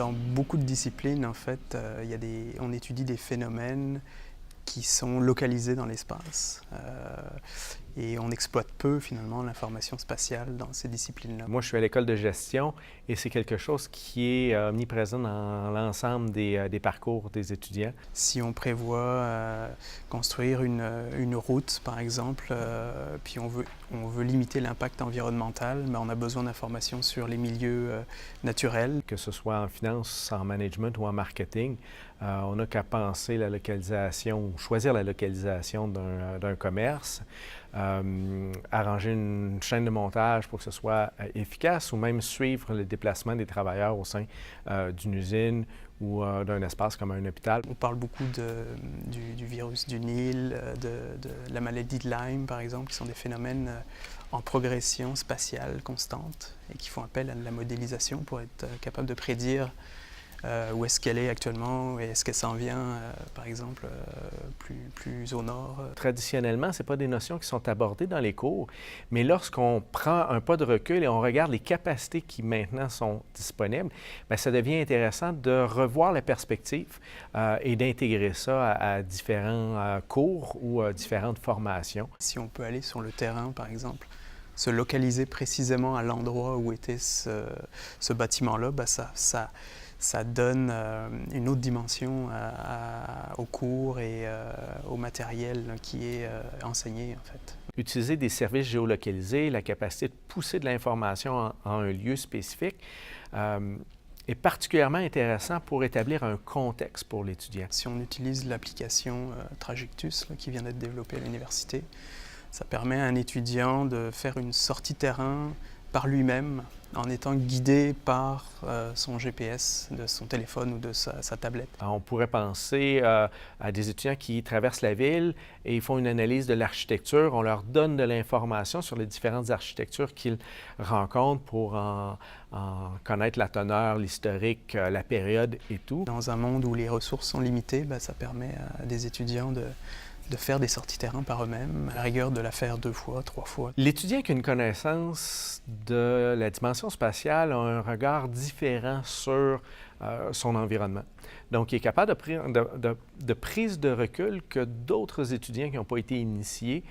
Dans beaucoup de disciplines, en fait, on étudie des phénomènes qui sont localisés dans l'espace. Et on exploite peu, finalement, l'information spatiale dans ces disciplines-là. Moi, je suis à l'école de gestion et c'est quelque chose qui est omniprésent dans l'ensemble des parcours des étudiants. Si on prévoit construire une route, par exemple, puis on veut limiter l'impact environnemental, mais on a besoin d'informations sur les milieux naturels. Que ce soit en finance, en management ou en marketing, on n'a qu'à penser la localisation, choisir la localisation d'un commerce, arranger une chaîne de montage pour que ce soit efficace ou même suivre le déplacement des travailleurs au sein d'une usine ou d'un espace comme un hôpital. On parle beaucoup du virus du Nil, de la maladie de Lyme, par exemple, qui sont des phénomènes en progression spatiale constante et qui font appel à la modélisation pour être capable de prédire où est-ce qu'elle est actuellement et est-ce qu'elle s'en vient, par exemple, plus au nord. Traditionnellement, ce n'est pas des notions qui sont abordées dans les cours, mais lorsqu'on prend un pas de recul et on regarde les capacités qui maintenant sont disponibles, bien, ça devient intéressant de revoir la perspective et d'intégrer ça à différents cours ou à différentes formations. Si on peut aller sur le terrain, par exemple, se localiser précisément à l'endroit où était ce bâtiment-là, bien, ça donne une autre dimension au cours et au matériel qui est enseigné, en fait. Utiliser des services géolocalisés, la capacité de pousser de l'information en un lieu spécifique, est particulièrement intéressant pour établir un contexte pour l'étudiant. Si on utilise l'application Trajectus, qui vient d'être développée à l'université, ça permet à un étudiant de faire une sortie terrain par lui-même, en étant guidé par son GPS de son téléphone ou de sa tablette. On pourrait penser à des étudiants qui traversent la ville et ils font une analyse de l'architecture. On leur donne de l'information sur les différentes architectures qu'ils rencontrent pour en connaître la teneur, l'historique, la période et tout. Dans un monde où les ressources sont limitées, bien, ça permet à des étudiants de faire des sorties terrain par eux-mêmes, à la rigueur de la faire 2 fois, 3 fois. L'étudiant qui a une connaissance de la dimension spatiale a un regard différent sur son environnement. Donc, il est capable de prise de recul que d'autres étudiants qui n'ont pas été initiés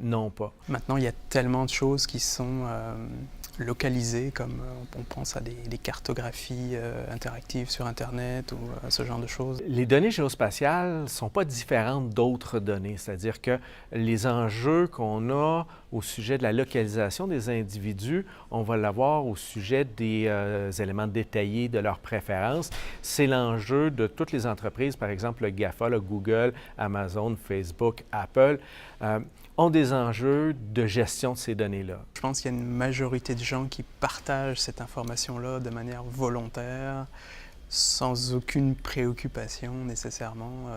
n'ont pas. Maintenant, il y a tellement de choses qui sont localisées, comme on pense à des cartographies interactives sur Internet ou ce genre de choses. Les données géospatiales ne sont pas différentes d'autres données, c'est-à-dire que les enjeux qu'on a au sujet de la localisation des individus, on va l'avoir au sujet des éléments détaillés de leurs préférences. C'est l'enjeu de toutes les entreprises, par exemple le GAFA, le Google, Amazon, Facebook, Apple, ont des enjeux de gestion de ces données-là. Je pense qu'il y a une majorité de gens qui partagent cette information-là de manière volontaire, sans aucune préoccupation nécessairement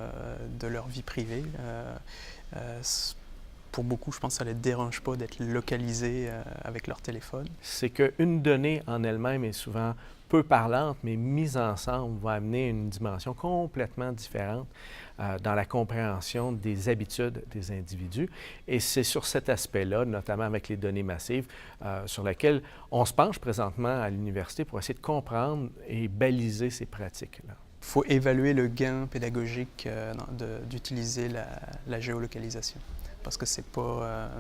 de leur vie privée. Pour beaucoup, je pense que ça ne les dérange pas d'être localisés avec leur téléphone. C'est qu'une donnée en elle-même est souvent peu parlante, mais mise ensemble va amener une dimension complètement différente dans la compréhension des habitudes des individus. Et c'est sur cet aspect-là, notamment avec les données massives, sur lesquelles on se penche présentement à l'université pour essayer de comprendre et baliser ces pratiques-là. Il faut évaluer le gain pédagogique d'utiliser la géolocalisation, parce que c'est pas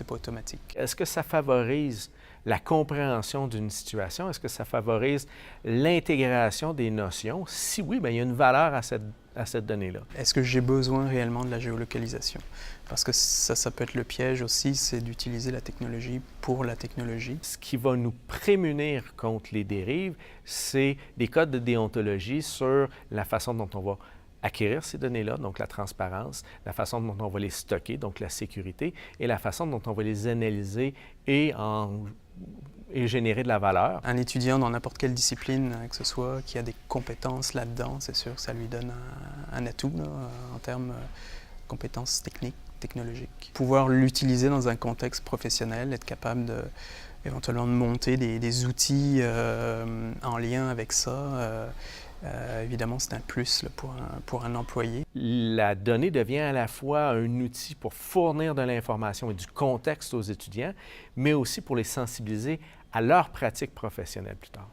automatique. Est-ce que ça favorise la compréhension d'une situation? Est-ce que ça favorise l'intégration des notions? Si oui, bien, il y a une valeur à cette donnée-là. Est-ce que j'ai besoin réellement de la géolocalisation? Parce que ça peut être le piège aussi, c'est d'utiliser la technologie pour la technologie. Ce qui va nous prémunir contre les dérives, c'est des codes de déontologie sur la façon dont on va acquérir ces données-là, donc la transparence, la façon dont on va les stocker, donc la sécurité, et la façon dont on va les analyser et générer de la valeur. Un étudiant dans n'importe quelle discipline que ce soit, qui a des compétences là-dedans, c'est sûr que ça lui donne un atout là, en termes de compétences technologiques. Pouvoir l'utiliser dans un contexte professionnel, être capable éventuellement de monter des outils en lien avec ça, évidemment, c'est un plus là, pour un employé. La donnée devient à la fois un outil pour fournir de l'information et du contexte aux étudiants, mais aussi pour les sensibiliser à leurs pratiques professionnelles plus tard.